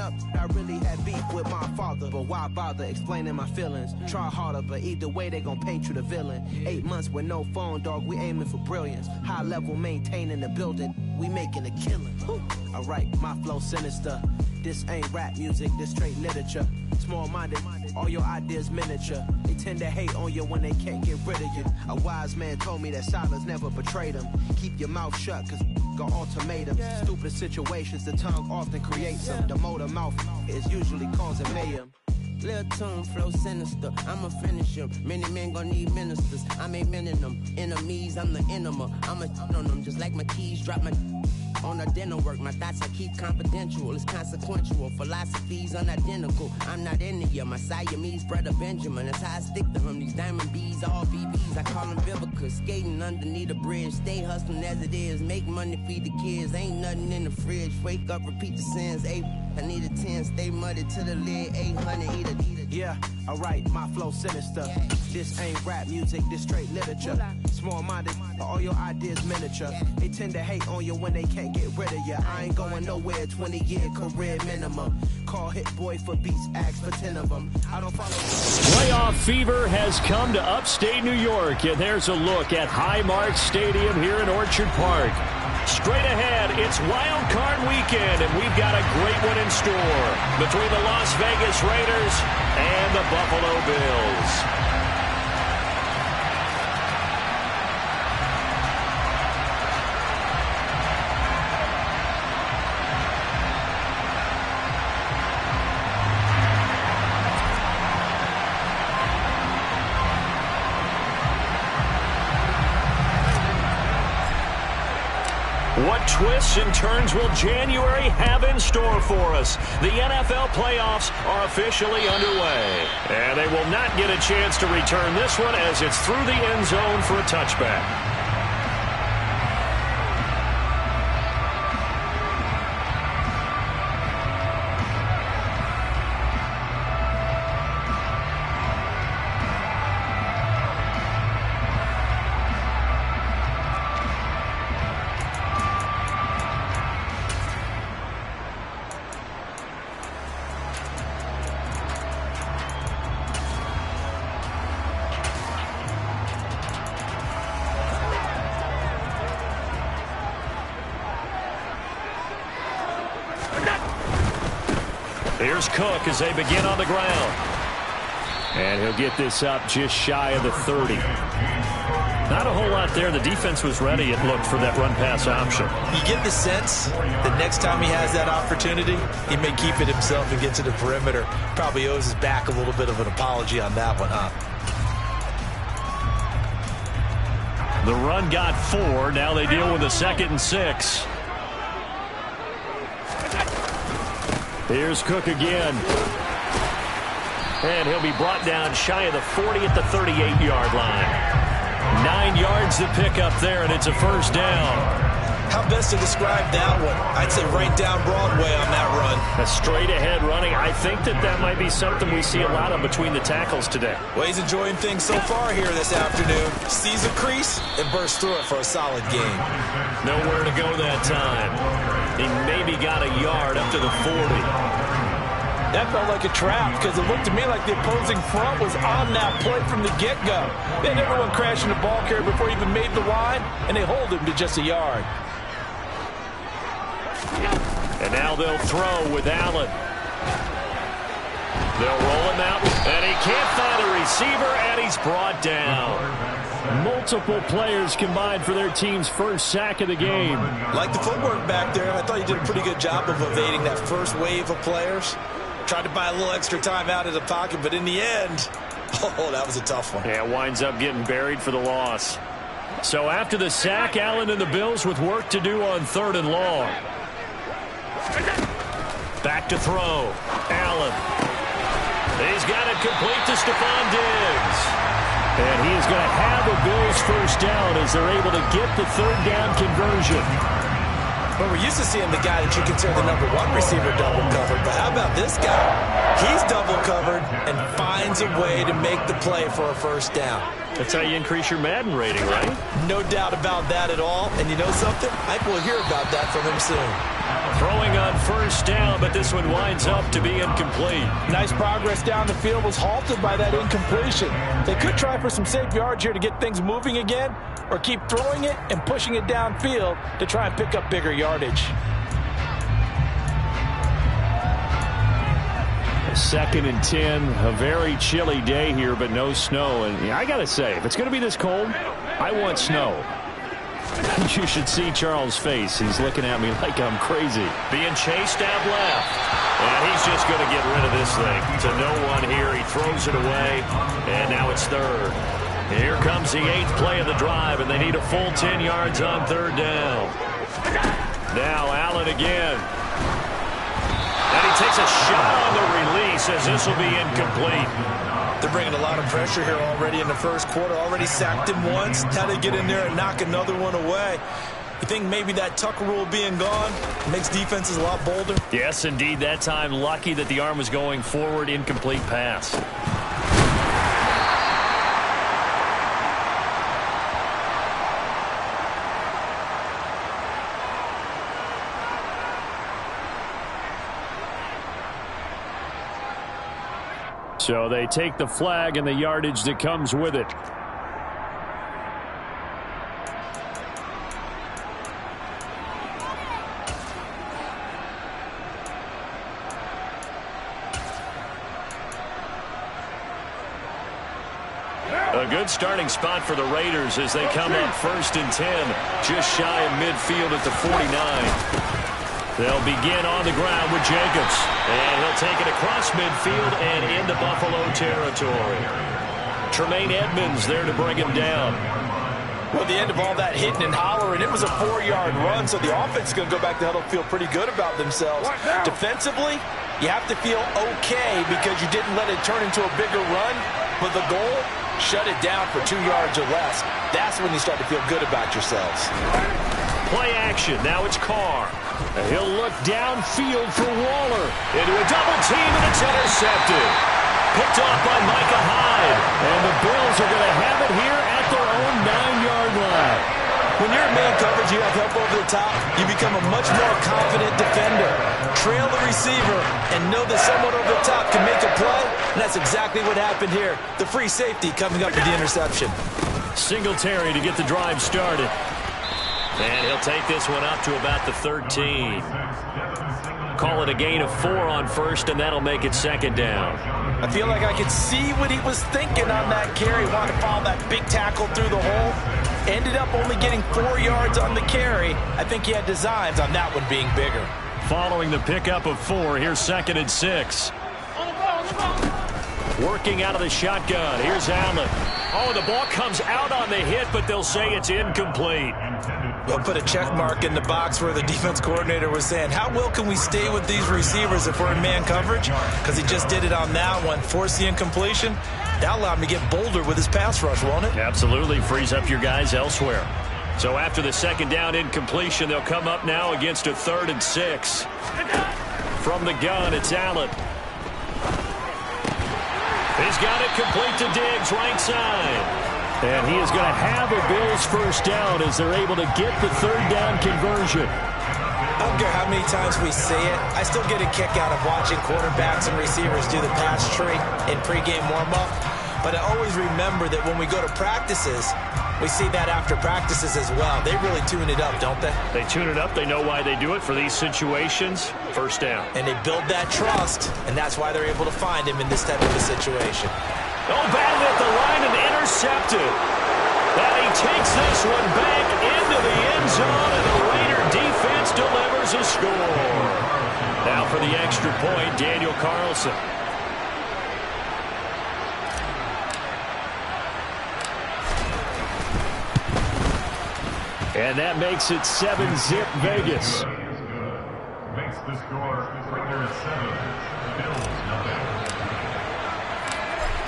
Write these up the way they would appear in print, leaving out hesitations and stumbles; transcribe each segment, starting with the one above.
up, I really had beef with my father. But why bother explaining my feelings? Try harder, but either way they gon' paint you the villain. 8 months with no phone, dog, we aiming for brilliance. High level maintaining the building, we making a killing. Alright, my flow sinister. This ain't rap music, this straight literature. Small-minded, all your ideas miniature. They tend to hate on you when they can't get rid of you. A wise man told me that silence never betrayed him. Keep your mouth shut, cause got ultimatums. Stupid situations, the tongue often creates them. The motor mouth is usually causing mayhem. Lil' tune, flow sinister, I'ma finish him. Many men gon' need ministers, I'm aiming them. Enemies, I'm the enema, I'ma on them. Just like my keys, drop my on the dinner work. My thoughts I keep confidential, it's consequential. Philosophies unidentical, I'm not in you. My Siamese brother Benjamin, that's how I stick to him. These diamond bees, all BBs, I call them Vivica. Skating underneath the bridge, stay hustling as it is. Make money, feed the kids, ain't nothing in the fridge. Wake up, repeat the sins, I need a 10, stay muddy to the lid, 800, eat a. Yeah, alright, my flow sinister. This ain't rap music, this straight literature. Small-minded, all your ideas miniature. They tend to hate on you when they can't get rid of you. I ain't going nowhere, 20-year career minimum. Call Hit Boy for beats, ask for 10 of them. I don't follow. Playoff fever has come to upstate New York, and there's a look at Highmark Stadium here in Orchard Park. Straight ahead, it's Wild Card Weekend, and we've got a great one in store between the Las Vegas Raiders and the Buffalo Bills. What twists and turns will January have in store for us? The NFL playoffs are officially underway, and they will not get a chance to return this one as it's through the end zone for a touchback. Here's Cook as they begin on the ground. And he'll get this up just shy of the 30. Not a whole lot there. The defense was ready, it looked, for that run-pass option. You get the sense that next time he has that opportunity, he may keep it himself and get to the perimeter. Probably owes his back a little bit of an apology on that one, huh? The run got 4. Now they deal with a 2nd and 6. Here's Cook again. And he'll be brought down shy of the 40 at the 38-yard line. 9 yards to pick up there, and it's a first down. How best to describe that one? I'd say right down Broadway on that run. A straight-ahead running. I think that might be something we see a lot of between the tackles today. Well, he's enjoying things so far here this afternoon. Sees a crease and bursts through it for a solid gain. Nowhere to go that time. He maybe got a yard up to the 40. That felt like a trap because it looked to me like the opposing front was on that play from the get-go. They had everyone crashing the ball carrier before he even made the line, and they hold him to just a yard. And now they'll throw with Allen. They'll roll him out, and he can't find a receiver, and he's brought down. Multiple players combined for their team's first sack of the game. Like the footwork back there, I thought he did a pretty good job of evading that first wave of players. Tried to buy a little extra time out of the pocket, but in the end, oh, that was a tough one. Yeah, winds up getting buried for the loss. So after the sack, Allen and the Bills with work to do on 3rd and long. Back to throw. Allen. He's got it complete to Stephon Diggs. And he is going to have a Bills first down as they're able to get the 3rd down conversion. But we're used to seeing the guy that you consider the #1 receiver double covered. But how about this guy? He's double covered and finds a way to make the play for a first down. That's how you increase your Madden rating, right? No doubt about that at all. And you know something? I think we'll hear about that from him soon. Throwing on first down, but this one winds up to be incomplete. Nice progress down the field, was halted by that incompletion. They could try for some safe yards here to get things moving again, or keep throwing it and pushing it downfield to try and pick up bigger yardage. 2nd and 10, a very chilly day here, but no snow. And I got to say, if it's going to be this cold, I want snow. You should see Charles' face. He's looking at me like I'm crazy. Being chased out left. And he's just going to get rid of this thing. To no one here. He throws it away. And now it's 3rd. Here comes the 8th play of the drive, and they need a full 10 yards on 3rd down. Now Allen again. And he takes a shot on the release as this will be incomplete. They're bringing a lot of pressure here already in the first quarter. Already sacked him once. Now they get in there and knock another one away. You think maybe that Tucker rule being gone makes defenses a lot bolder? Yes, indeed. That time, lucky that the arm was going forward. Incomplete pass. So they take the flag and the yardage that comes with it. A good starting spot for the Raiders as they come up 1st and 10, just shy of midfield at the 49. They'll begin on the ground with Jacobs. And he'll take it across midfield and into Buffalo territory. Tremaine Edmonds there to bring him down. Well, the end of all that hitting and hollering, it was a 4-yard run, so the offense is going to go back to huddle, feel pretty good about themselves. Defensively, you have to feel okay because you didn't let it turn into a bigger run, but the goal, shut it down for 2 yards or less. That's when you start to feel good about yourselves. Play action. Now it's Carr. And he'll look downfield for Waller. Into a double team, and it's intercepted. Picked off by Micah Hyde. And the Bills are going to have it here at their own 9-yard line. When you're in man coverage, you have help over the top, you become a much more confident defender. Trail the receiver and know that someone over the top can make a play, and that's exactly what happened here. The free safety coming up with the interception. Singletary to get the drive started. And he'll take this one up to about the 13. Call it a gain of 4 on 1st, and that'll make it 2nd down. I feel like I could see what he was thinking on that carry. Wanted to follow that big tackle through the hole. Ended up only getting 4 yards on the carry. I think he had designs on that one being bigger. Following the pickup of 4, here's 2nd and 6. Working out of the shotgun. Here's Allen. Oh, the ball comes out on the hit, but they'll say it's incomplete. We'll put a check mark in the box where the defense coordinator was saying, how well can we stay with these receivers if we're in man coverage? Because he just did it on that one. Force the incompletion. That allowed him to get bolder with his pass rush, won't it? Absolutely. Frees up your guys elsewhere. So after the 2nd down incompletion, they'll come up now against a 3rd and 6. From the gun, it's Allen. He's got it complete to Diggs, right side. And he is going to have a Bills 1st down as they're able to get the 3rd down conversion. I don't care how many times we say it, I still get a kick out of watching quarterbacks and receivers do the pass tree in pregame warm-up. But I always remember that when we go to practices, we see that after practices as well. They really tune it up, don't they? They tune it up. They know why they do it for these situations. 1st down. And they build that trust, and that's why they're able to find him in this type of a situation. Oh, batted at the line and intercepted. And he takes this one back into the end zone, and the Raider defense delivers a score. Now for the extra point, Daniel Carlson. And that makes it 7-zip Vegas. Makes the score Raiders 7, Bills nothing.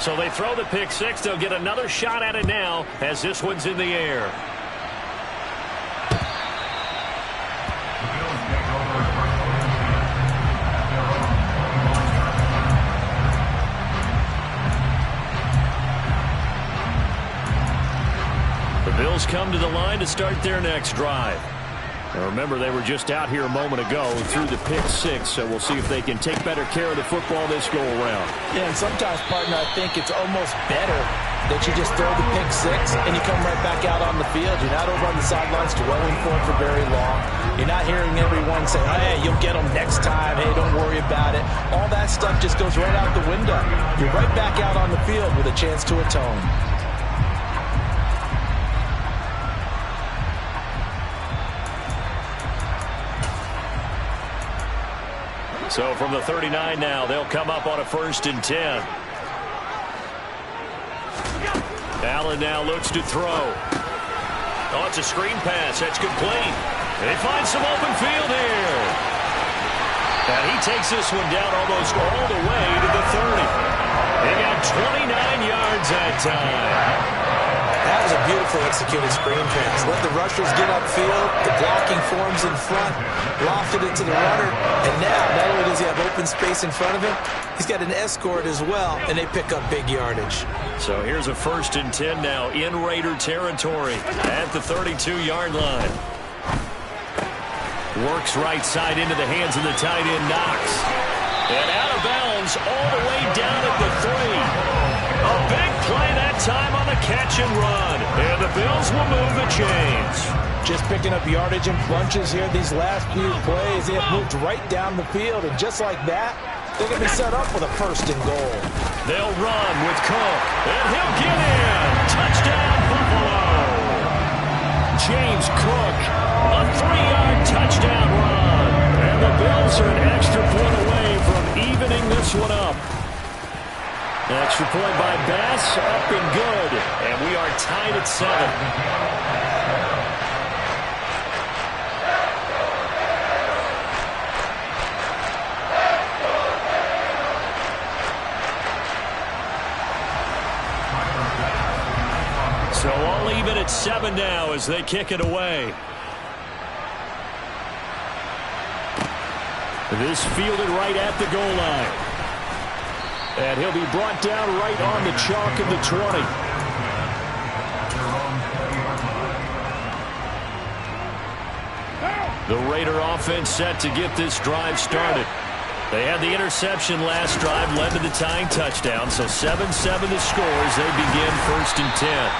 So they throw the pick 6. They'll get another shot at it now as this one's in the air. The Bills come to the line to start their next drive. Remember, they were just out here a moment ago through the pick six, so we'll see if they can take better care of the football this go-around. Yeah, and sometimes, partner, I think it's almost better that you just throw the pick six and you come right back out on the field. You're not over on the sidelines dwelling for it for very long. You're not hearing everyone say, hey, you'll get them next time. Hey, don't worry about it. All that stuff just goes right out the window. You're right back out on the field with a chance to atone. So from the 39 now, they'll come up on a 1st and 10. Allen now looks to throw. Oh, it's a screen pass. That's complete. They find some open field here. And he takes this one down almost all the way to the 30. He got 29 yards that time. That was a beautiful executed screen pass. Let the rushers get upfield. The blocking forms in front. Lofted it to the runner. And now, not only does he have open space in front of him, he's got an escort as well, and they pick up big yardage. So here's a 1st and 10 now in Raider territory at the 32-yard line. Works right side into the hands of the tight end, Knox. And out of bounds all the way down at the 3. A big play that time on the catch and run. And the Bills will move the chains. Just picking up yardage in bunches here these last few plays. They have moved right down the field, and just like that, they're going to be set up with a 1st and goal. They'll run with Cook, and he'll get in. Touchdown, Buffalo. James Cook, a 3-yard touchdown run. And the Bills are an extra point away from evening this one up. An extra point by Bass, up and good. And we are tied at 7. So all even at 7 now as they kick it away. This fielded right at the goal line. And he'll be brought down right on the chalk of the 20. The Raider offense set to get this drive started. They had the interception last drive, led to the tying touchdown. So 7-7 the score as they begin 1st and 10.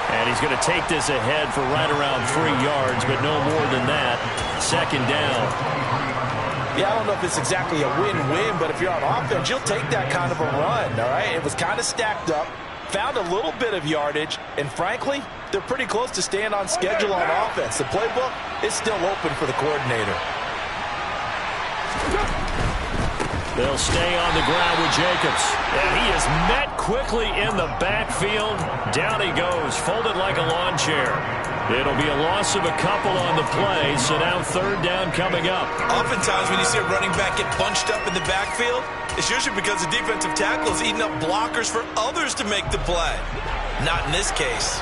And he's going to take this ahead for right around 3 yards, but no more than that. 2nd down. Yeah, I don't know if it's exactly a win-win, but if you're on offense, you'll take that kind of a run, all right? It was kind of stacked up, found a little bit of yardage, and frankly, they're pretty close to staying on schedule on offense. The playbook is still open for the coordinator. They'll stay on the ground with Jacobs. And he is met quickly in the backfield. Down he goes, folded like a lawn chair. It'll be a loss of a couple on the play, so now 3rd down coming up. Oftentimes when you see a running back get bunched up in the backfield, it's usually because the defensive tackle is eating up blockers for others to make the play. Not in this case.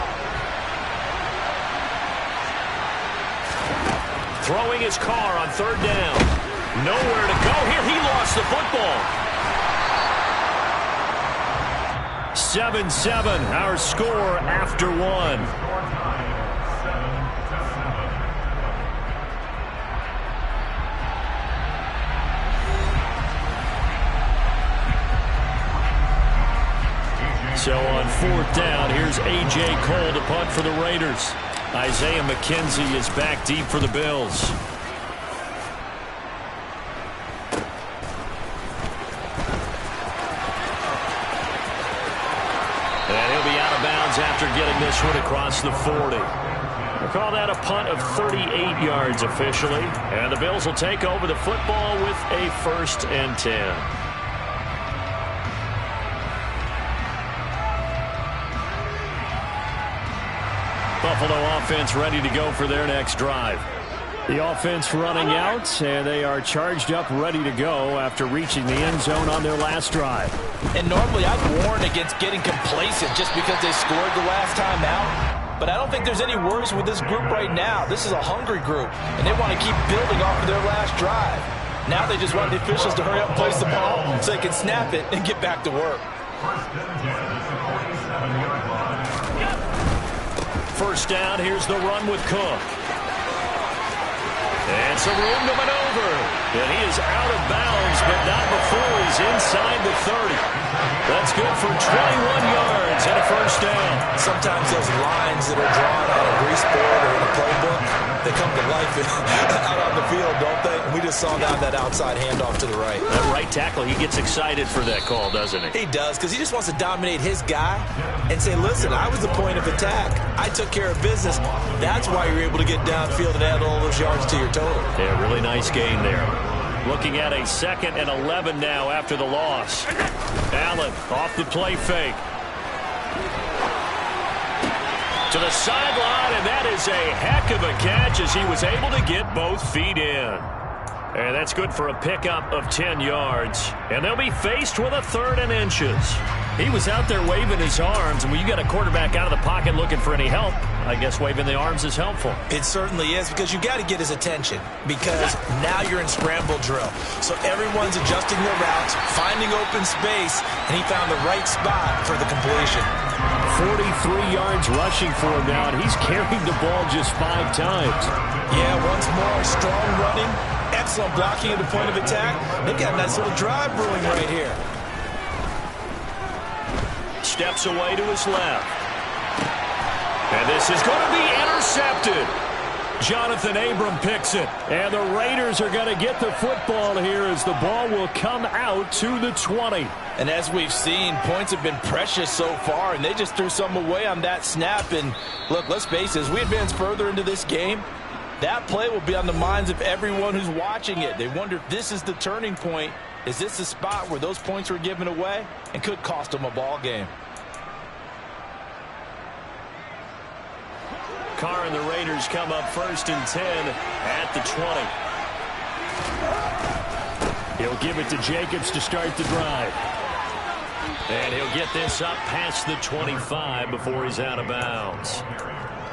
Throwing his car on 3rd down. Nowhere to go here. He lost the football. 7-7, our score after 1. So on 4th down, here's A.J. Cole to punt for the Raiders. Isaiah McKenzie is back deep for the Bills. And he'll be out of bounds after getting this one across the 40. We'll call that a punt of 38 yards officially. And the Bills will take over the football with a 1st and 10. Buffalo offense ready to go for their next drive. The offense running out, and they are charged up, ready to go after reaching the end zone on their last drive. And normally I'd warn against getting complacent just because they scored the last time out. But I don't think there's any worries with this group right now. This is a hungry group, and they want to keep building off of their last drive. Now they just want the officials to hurry up and place the ball so they can snap it and get back to work. 1st down, here's the run with Cook. And some room to maneuver. And he is out of bounds, but not before he's inside the 30. That's good for 21 yards and a first down. Sometimes those lines that are drawn on a grease board or in a playbook, they come to life out on the field, don't they? And we just saw that outside handoff to the right. That right tackle, he gets excited for that call, doesn't he? He does, because he just wants to dominate his guy and say, listen, I was the point of attack. I took care of business. That's why you're able to get downfield and add all those yards to your total. Yeah, really nice game there. Looking at a 2nd and 11 now after the loss. Allen off the play fake. To the sideline, and that is a heck of a catch as he was able to get both feet in. And that's good for a pickup of 10 yards. And they'll be faced with a 3rd and inches. He was out there waving his arms, and when you got a quarterback out of the pocket looking for any help, I guess waving the arms is helpful. It certainly is, because you got to get his attention, because now you're in scramble drill. So everyone's adjusting their routes, finding open space, and he found the right spot for the completion. 43 yards rushing for him now, and he's carried the ball just 5 times. Yeah, once more, strong running, excellent blocking at the point of attack. They've got a nice little drive brewing right here. Steps away to his left. And this is going to be intercepted. Jonathan Abram picks it. And the Raiders are going to get the football here as the ball will come out to the 20. And as we've seen, points have been precious so far, and they just threw some away on that snap. And look, let's face it, as we advance further into this game, that play will be on the minds of everyone who's watching it. They wonder if this is the turning point. Is this the spot where those points were given away and could cost them a ball game? Carr and the Raiders come up 1st and 10 at the 20. He'll give it to Jacobs to start the drive. And he'll get this up past the 25 before he's out of bounds.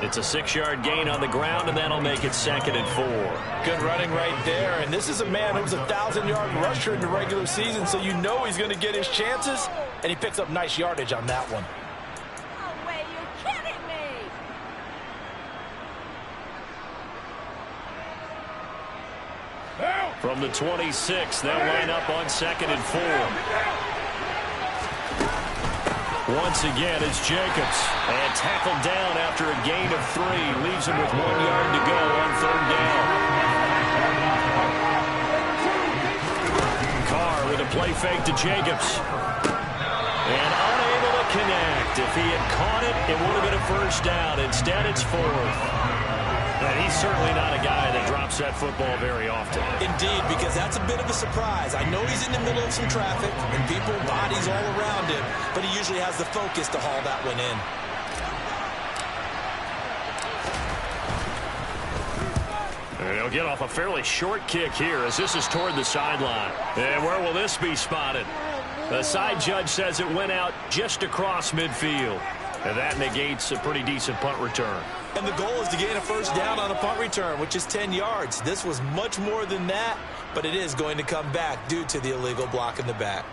It's a 6-yard gain on the ground, and that'll make it 2nd and 4. Good running right there. And this is a man who was a 1,000-yard rusher in the regular season, so you know he's going to get his chances. And he picks up nice yardage on that one. No way, you're kidding me! From the 26, they'll line up on 2nd and 4. Once again, it's Jacobs. And tackled down after a gain of 3. Leaves him with 1 yard to go on 3rd down. Carr with a play fake to Jacobs. And unable to connect. If he had caught it, it would have been a 1st down. Instead, it's 4th. And he's certainly not a guy that drops that football very often. Indeed, because that's a bit of a surprise. I know he's in the middle of some traffic and people, bodies all around him, but he usually has the focus to haul that one in. And he'll get off a fairly short kick here as this is toward the sideline. And where will this be spotted? The side judge says it went out just across midfield. And that negates a pretty decent punt return. And the goal is to gain a 1st down on a punt return, which is 10 yards. This was much more than that, but it is going to come back due to the illegal block in the back.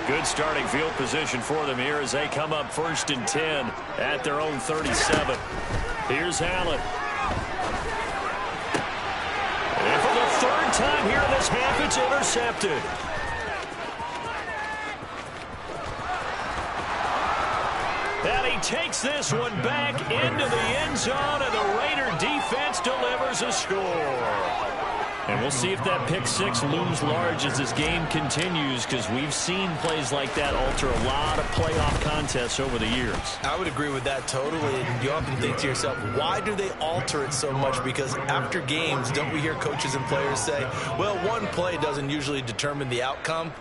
Good starting field position for them here as they come up 1st and 10 at their own 37. Here's Allen. And for the 3rd time here in this half, it's intercepted. And he takes this one back into the end zone, and the Raider defense delivers a score. And we'll see if that pick 6 looms large as this game continues, because we've seen plays like that alter a lot of playoff contests over the years. I would agree with that totally. And you often think to yourself, why do they alter it so much? Because after games, don't we hear coaches and players say, well, one play doesn't usually determine the outcome.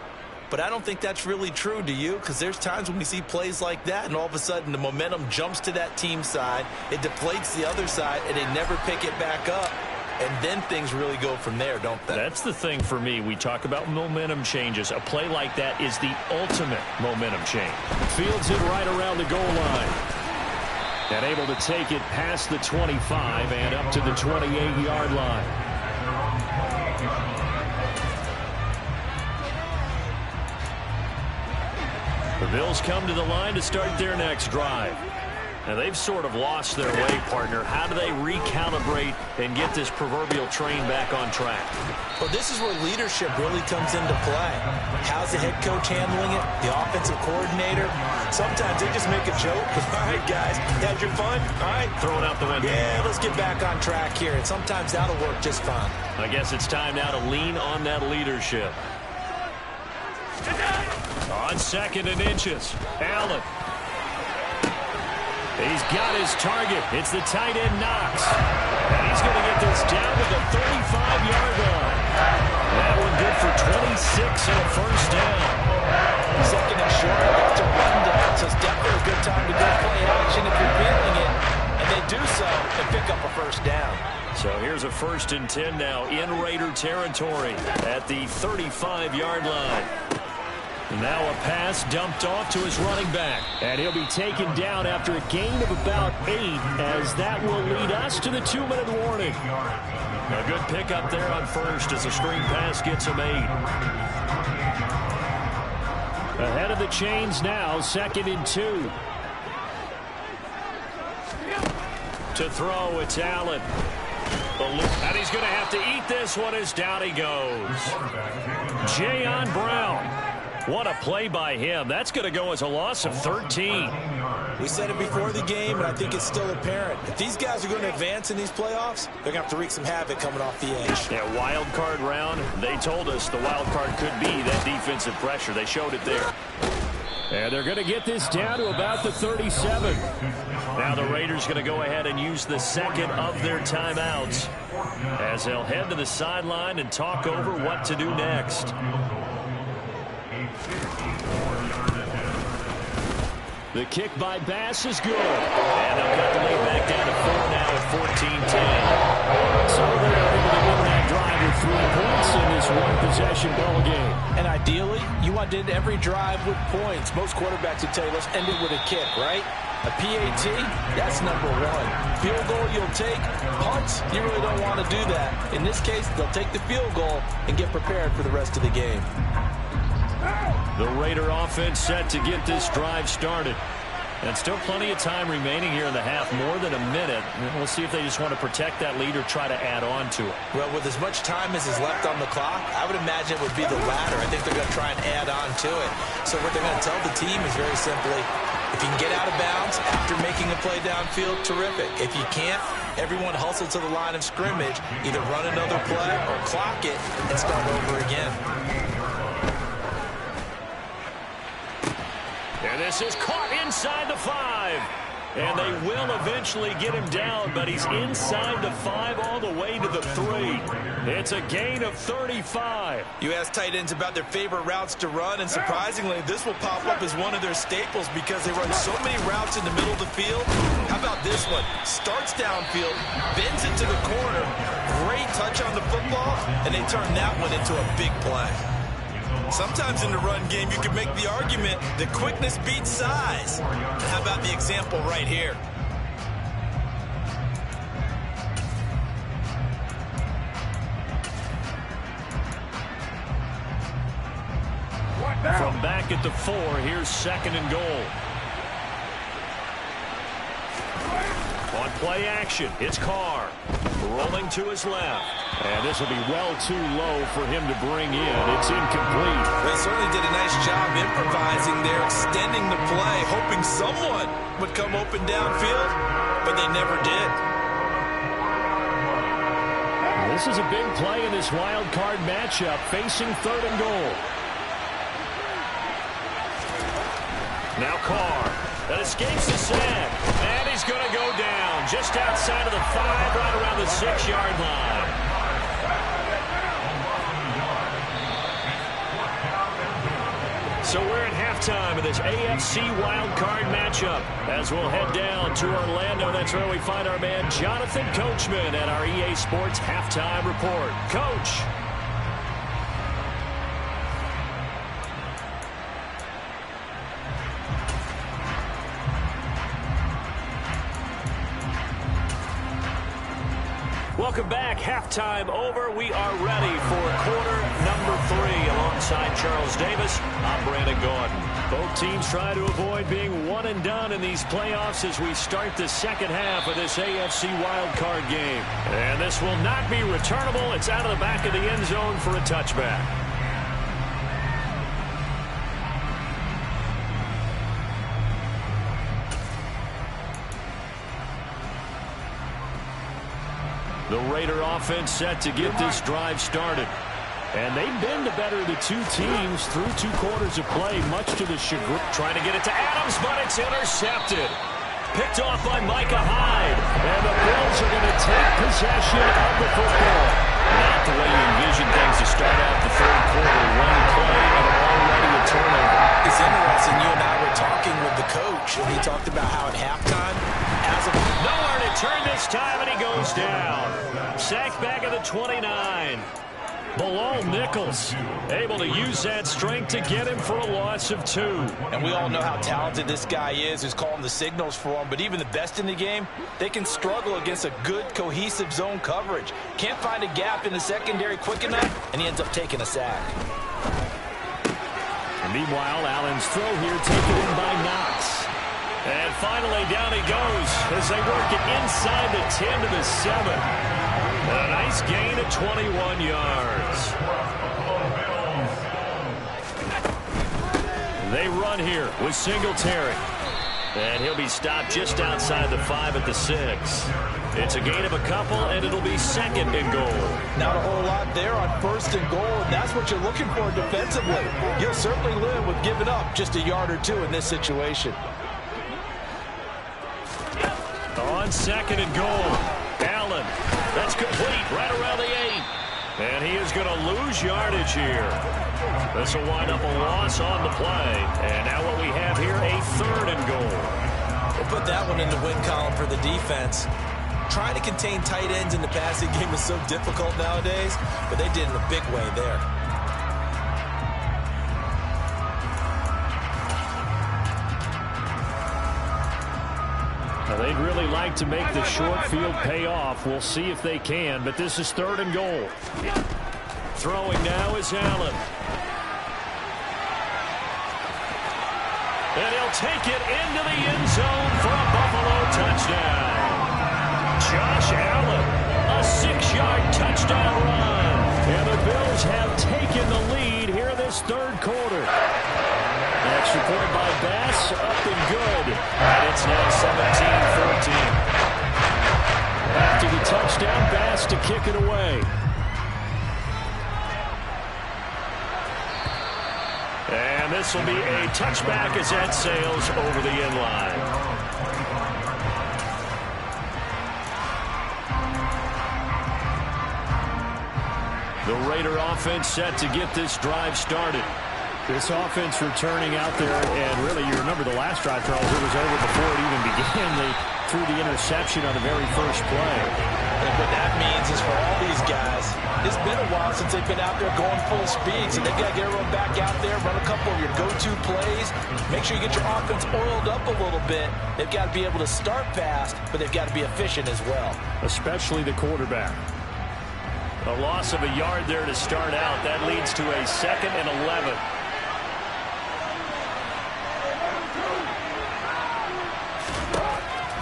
But I don't think that's really true, do you? Because there's times when we see plays like that, and all of a sudden the momentum jumps to that team side, it deflates the other side, and they never pick it back up. And then things really go from there, don't they? That's the thing for me. We talk about momentum changes. A play like that is the ultimate momentum change. Fields it right around the goal line. And able to take it past the 25 and up to the 28-yard line. Bills come to the line to start their next drive. Now, they've sort of lost their way, partner. How do they recalibrate and get this proverbial train back on track? Well, this is where leadership really comes into play. How's the head coach handling it? The offensive coordinator? Sometimes they just make a joke. All right, guys, had your fun? All right. Throw it out the window. Yeah, let's get back on track here. And sometimes that'll work just fine. I guess it's time now to lean on that leadership. On 2nd and inches, Allen. He's got his target. It's the tight end, Knox. And he's going to get this down to the 35-yard line. That one good for 26 and a first down. 2nd and short, that's a rundown. So it's definitely a good time to go play action if you're feeling it. And they do so and pick up a first down. So here's a 1st and 10 now in Raider territory at the 35-yard line. Now a pass dumped off to his running back. And he'll be taken down after a gain of about 8, as that will lead us to the 2-minute warning. A good pickup there on 1st as the screen pass gets him 8. Ahead of the chains now, 2nd and 2. To throw, it's Allen. And he's going to have to eat this one as down he goes. Jayon Brown. What a play by him. That's going to go as a loss of 13. We said it before the game, and I think it's still apparent. If these guys are going to advance in these playoffs, they're going to have to wreak some havoc coming off the edge. Yeah, wild card round. They told us the wild card could be that defensive pressure. They showed it there. And they're going to get this down to about the 37. Now the Raiders going to go ahead and use the 2nd of their timeouts as they'll head to the sideline and talk over what to do next. The kick by Bass is good. And they'll cut the lead back down to 4 now at 14-10. So they're able to win that drive with 3 points in this one-possession ball game. And ideally, you want to end every drive with points. Most quarterbacks would tell you, let's end it with a kick, right? A PAT, that's number 1. Field goal you'll take. Punts, you really don't want to do that. In this case, they'll take the field goal and get prepared for the rest of the game. The Raider offense set to get this drive started. And still plenty of time remaining here in the half, more than a minute. We'll see if they just want to protect that lead or try to add on to it. Well, with as much time as is left on the clock, I would imagine it would be the latter. I think they're going to try and add on to it. So what they're going to tell the team is very simply, if you can get out of bounds after making a play downfield, terrific. If you can't, everyone hustle to the line of scrimmage, either run another play or clock it and start over again. And this is caught inside the 5. And they will eventually get him down, but he's inside the 5 all the way to the 3. It's a gain of 35. You ask tight ends about their favorite routes to run, and surprisingly, this will pop up as one of their staples because they run so many routes in the middle of the field. How about this one? Starts downfield, bends it to the corner, great touch on the football, and they turn that one into a big play. Sometimes in the run game, you can make the argument that quickness beats size. How about the example right here? From back at the 4, here's 2nd and goal. On play action, it's Carr. Rolling to his left. And this will be well too low for him to bring in. It's incomplete. They certainly did a nice job improvising there, extending the play, hoping someone would come open downfield, but they never did. This is a big play in this wild card matchup, facing 3rd and goal. Now Carr. That escapes the sack. And he's going to go down just outside of the 5, right around the 6-yard line. So we're at halftime of this AFC wildcard matchup as we'll head down to Orlando. That's where we find our man Jonathan Coachman at our EA Sports Halftime Report. Coach. Welcome back. Halftime over. We are ready for quarter number 3 alongside Charles Davis. I'm Brandon Gordon. Both teams try to avoid being one and done in these playoffs as we start the second half of this AFC wildcard game. And this will not be returnable. It's out of the back of the end zone for a touchback. The Raider offense set to get this drive started. And they've been the better of the two teams through 2 quarters of play, much to the chagrin. Trying to get it to Adams, but it's intercepted. Picked off by Micah Hyde. And the Bills are going to take possession of the football. Not the way you envision things to start out the third quarter. One play and already a turnover. It's interesting. You and I were talking with the coach, and he talked about how at halftime, as of nowhere to turn this time, and he goes down. Sacked back at the 29. Bilal Nichols able to use that strength to get him for a loss of 2. And we all know how talented this guy is, who's calling the signals for him. But even the best in the game, they can struggle against a good, cohesive zone coverage. Can't find a gap in the secondary quick enough, and he ends up taking a sack. And meanwhile, Allen's throw here taken in by Knox. And finally, down he goes as they work it inside the 10 to the 7. A nice gain of 21 yards. They run here with Singletary. And he'll be stopped just outside the 5 at the 6. It's a gain of a couple, and it'll be 2nd and goal. Not a whole lot there on 1st and goal, and that's what you're looking for defensively. You'll certainly live with giving up just a yard or 2 in this situation. On 2nd and goal, Allen. That's complete right around the 8. And he is going to lose yardage here. This will wind up a loss on the play. And now what we have here, a 3rd and goal. We'll put that one in the win column for the defense. Trying to contain tight ends in the passing game is so difficult nowadays, but they did in a big way there. Now they'd really like to make the short field pay off. We'll see if they can, but this is 3rd and goal. Throwing now is Allen. And he'll take it into the end zone for a Buffalo touchdown. Josh Allen, a 6-yard touchdown run. And the Bills have taken the lead here in this 3rd quarter. Extra point by Bass, up and good. And it's now 17-14. After the touchdown, Bass to kick it away. And this will be a touchback as that sails over the end line. The Raider offense set to get this drive started. This offense returning out there, and really, you remember the last drive, Charles, it was over before it even began. They threw the interception on the very first play. And what that means is for all these guys, it's been a while since they've been out there going full speed, so they've got to get everyone back out there, run a couple of your go-to plays, make sure you get your offense oiled up a little bit. They've got to be able to start fast, but they've got to be efficient as well. Especially the quarterback. A loss of a yard there to start out. That leads to a 2nd and 11.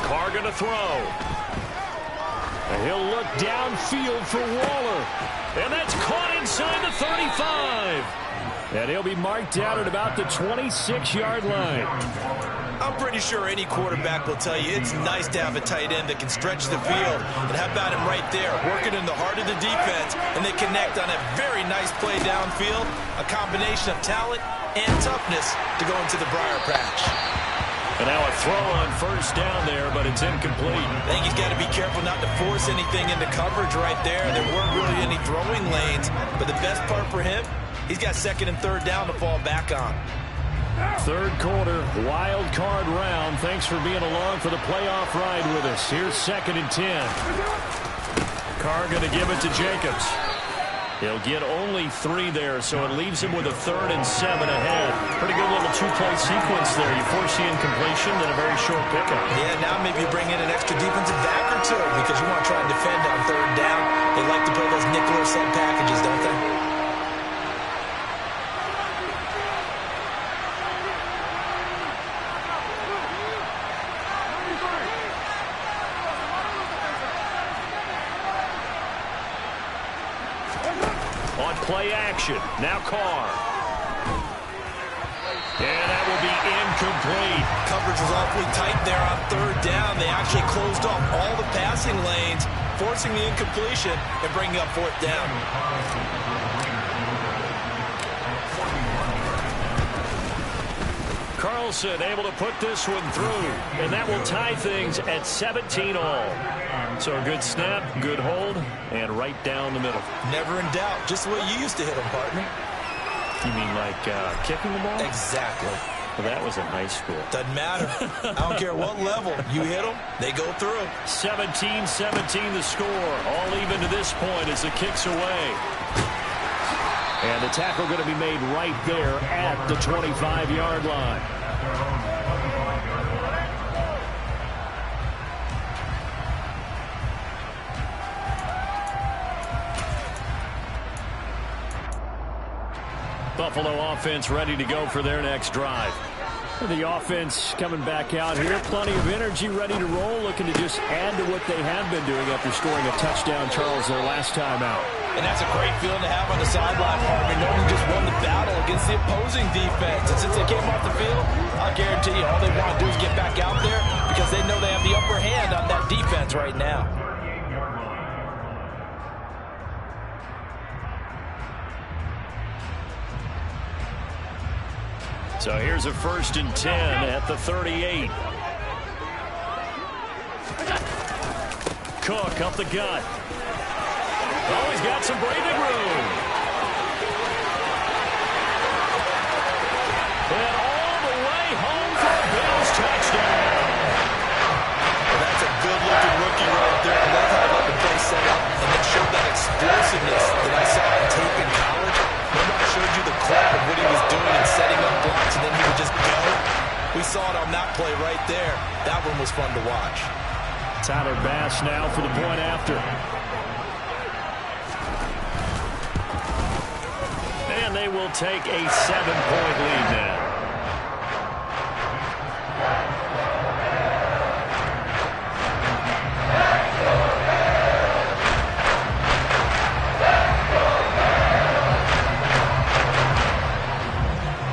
Carr going to throw. And he'll look downfield for Waller. And that's caught inside the 35. And he'll be marked down at about the 26-yard line. I'm pretty sure any quarterback will tell you it's nice to have a tight end that can stretch the field. And how about him right there, working in the heart of the defense, and they connect on a very nice play downfield, a combination of talent and toughness to go into the briar patch. And now a throw on 1st down there, but it's incomplete. I think he's got to be careful not to force anything into coverage right there. There weren't really any throwing lanes, but the best part for him, he's got 2nd and 3rd down to fall back on. 3rd quarter, wild card round. Thanks for being along for the playoff ride with us. Here's 2nd and 10. Carr going to give it to Jacobs. He'll get only 3 there, so it leaves him with a 3rd and 7 ahead. Pretty good little 2-play sequence there. You force the incompletion, then a very short pickup. Yeah, now maybe you bring in an extra defensive back or 2 because you want to try and defend on 3rd down. They like to play those nickel or sub packages, don't they? On play action, now Carr. And that will be incomplete. Coverage was awfully tight there on third down. They actually closed off all the passing lanes, forcing the incompletion and bringing up fourth down. Carlson able to put this one through, and that will tie things at 17 all. So a good snap, good hold, and right down the middle. Never in doubt. Just the way you used to hit them, partner. You mean like kicking the ball? Exactly. Well, that was in high school. Doesn't matter. I don't care what level. You hit them, they go through. 17-17 the score. All even to this point as the kick's away. And the tackle going to be made right there at the 25-yard line. Buffalo offense ready to go for their next drive. The offense coming back out here. Plenty of energy, ready to roll, looking to just add to what they have been doing after scoring a touchdown, Charles, their last time out. And that's a great feeling to have on the sideline, partner, knowing you just won the battle against the opposing defense. And since they came off the field, I guarantee you all they want to do is get back out there because they know they have the upper hand on that defense right now. So here's a 1st and 10 at the 38. Cook up the gut. Oh, he's got some breathing room. And all the way home for a Bills touchdown. Well, that's a good-looking rookie right there. I love how he let the play set up and then showed that explosiveness that I saw on tape in college. Remember I showed you the clip of what he was doing and setting up blocks, and then he would just go. We saw it on that play right there. That one was fun to watch. Tyler Bass now for the point after. And they will take a 7-point lead now.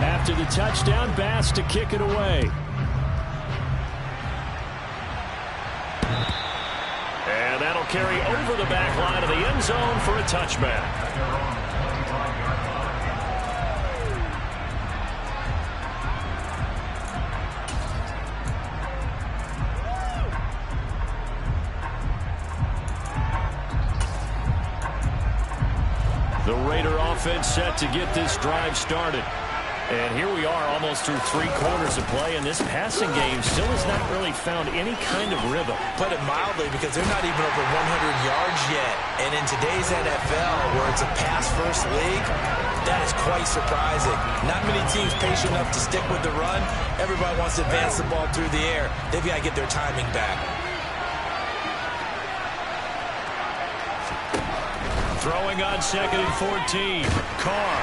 After the touchdown, Bass to kick it away. And that'll carry over the back line of the end zone for a touchback. The Raider offense set to get this drive started. And here we are almost through 3 quarters of play, and this passing game still has not really found any kind of rhythm. Put it mildly, because they're not even over 100 yards yet. And in today's NFL, where it's a pass-first league, that is quite surprising. Not many teams patient enough to stick with the run. Everybody wants to advance the ball through the air. They've got to get their timing back. Throwing on 2nd and 14. Carr.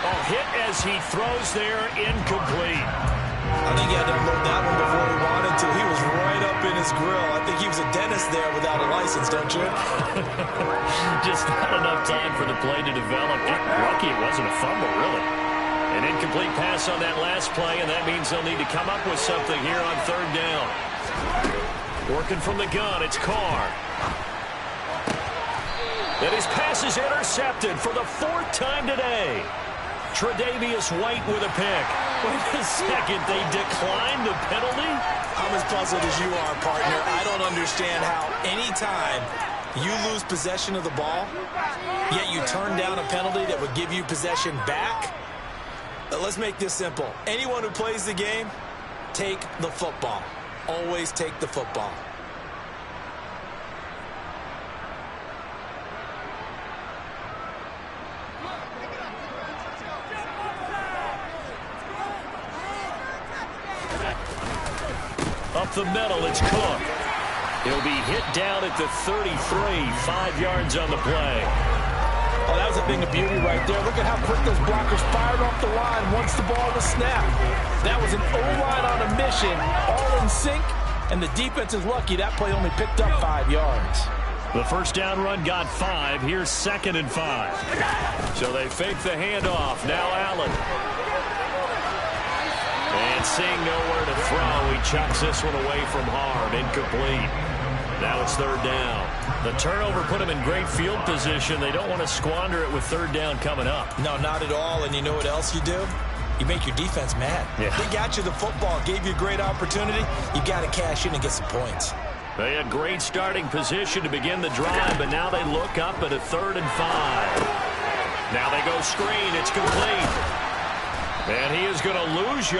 Oh, hit as he throws there, incomplete. I think he had to unload that one before he wanted to. He was right up in his grill. I think he was a dentist there without a license, don't you? Just not enough time for the play to develop. Just lucky it wasn't a fumble, really. An incomplete pass on that last play, and that means they'll need to come up with something here on 3rd down. Working from the gun, it's Carr. And his pass is intercepted for the 4th time today. Tre'Davious White with a pick. Wait a second, they declined the penalty? I'm as puzzled as you are, partner. I don't understand how any time you lose possession of the ball, yet you turn down a penalty that would give you possession back. Let's make this simple. Anyone who plays the game, take the football. Always take the football. Up the middle, it's Cook. He'll be hit down at the 33, 5 yards on the play. Oh, that was a thing of beauty right there. Look at how quick those blockers fired off the line once the ball was snapped. That was an O-line on a mission, all in sync, and the defense is lucky that play only picked up 5 yards. The first down run got 5. Here's 2nd and 5. So they fake the handoff. Now Allen. And seeing nowhere to throw, he chucks this one away from hard. Incomplete. Now it's 3rd down. The turnover put him in great field position. They don't want to squander it with 3rd down coming up. No, not at all. And you know what else you do? You make your defense mad. Yeah. They got you the football, gave you a great opportunity. You got to cash in and get some points. They had great starting position to begin the drive, but now they look up at a 3rd and 5. Now they go screen. It's complete. And he is going to lose you.